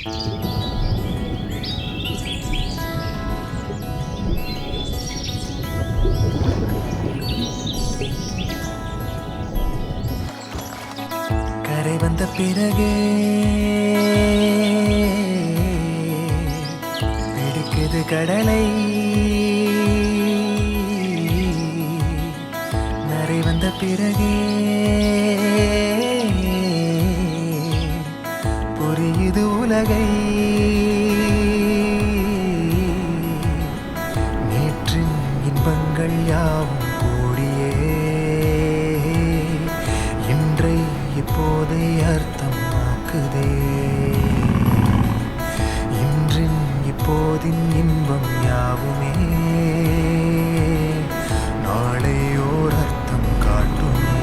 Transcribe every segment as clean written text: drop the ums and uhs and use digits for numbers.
கரை வந்த பிறகே பிடிக்குது கடலை, நரை வந்த பிறகே புரியுது உலகை. நேற்றின் இன்பங்கள் யாவும் கூடியே இன்றை இப்போதை அர்த்தமாக்குதே. இன்றின் இப்போதின் இன்பம் யாவுமே நாளை ஓர் அர்த்தம் காட்டுமே.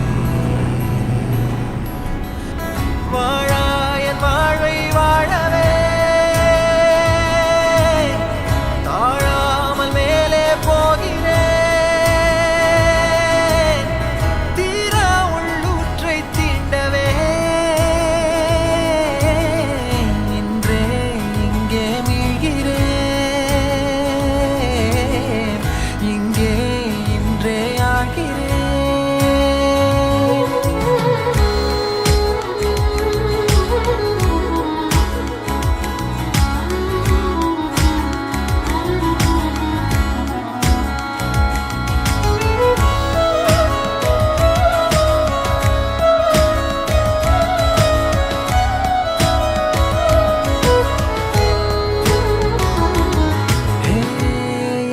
வாழாயன் வாழ்வை வாழவே தாழாமல் மேலே போகிறேன். தீரா உள்ளூற்றை தீண்டவே இன்றே இங்கே மீழ்கிறேன். இங்கே இன்றே ஆகிறேன்.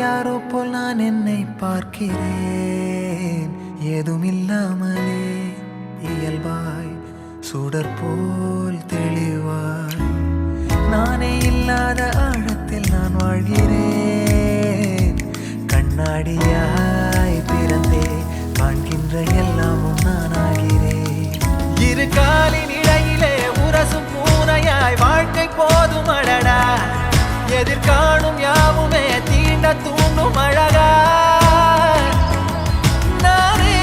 யாரோ போல் நான் என்னை பார்க்கிறேன், ஏதுமில்லாமலே இயல்பாய் சுடர் போல் தெளிவாய். நானே இல்லாத ஆழத்தில் நான் வாழ்கிறேன். கண்ணாடியாய் பிறந்தே காண்கின்ற எல்லாமும் நான் ஆகிறேன். இரு காலின் இடையிலே உரசும் பூனையாய் வாழ்க்கை போதும் அடடா. எதிர்காணும் யாவுமே தீண்ட தூண்டும் அழகா. நானே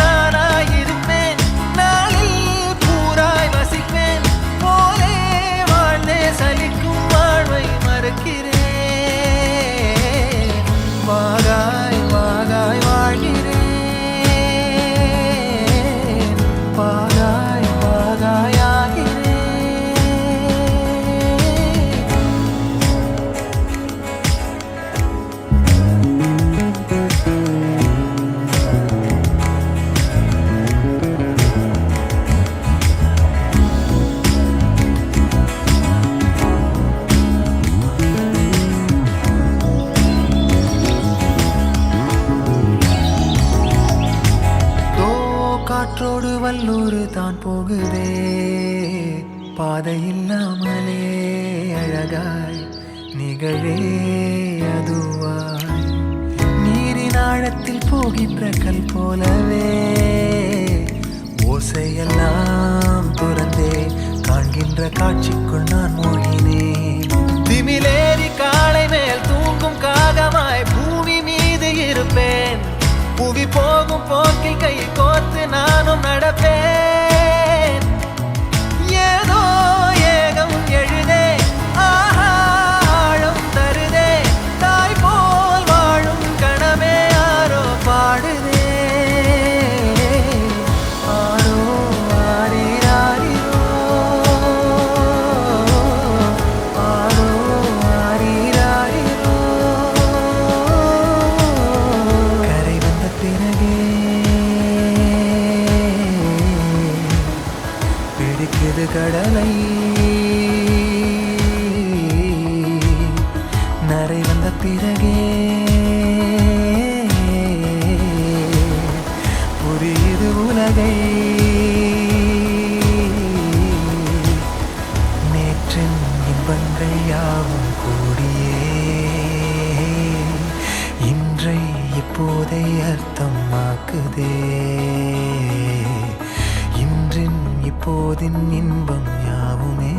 நானாயிருப்பேன், நாளில் பூராய் வசிப்பேன். போலே வாழ்ந்தே சலிக்கும் வாழ்வை மறுக்கிறேன். வாகாய் வாகாய் வாழ்கிறேன், வாகாய் வாகாய் ஆகிறேன். காற்றோடு வல்லூர் தான் போகுதே, பாதை இல்லாமலே அழகாய் நிகழே அதுவாய். நீரின் ஆழத்தில் போகின்ற கல் போலவே ஓசையெல்லாம் துறந்தே காண்கின்ற காட்சிக்குள் நான் மூழ்கினேன். திமிலேறி காலை மேல் தூங்கும் காகமாய் பூமி மீது இருப்பேன். புவி போகும் போக்கில் கை கோர்த்து நானும் நடப்பேன். ஏதோ ஏகம் எழுதே, ஆஹா ஆழம் தருதே. தாய் போல் வாழும் கணமே யாரோ பாடுதே. ஆரோ ஆரீராரிரோ, ஆரோ ஆரீராரிரோ. கரை வந்த பிறகே பிடிக்குது கடலை, நரை வந்த பிறகே புரியுது உலகை. நேற்றின் இன்பங்கள் யாவும் கூடியே இன்றை இப்போதை அர்த்தமாக்குதே. இன்றின் இப்போதின் இன்பம் யாவுமே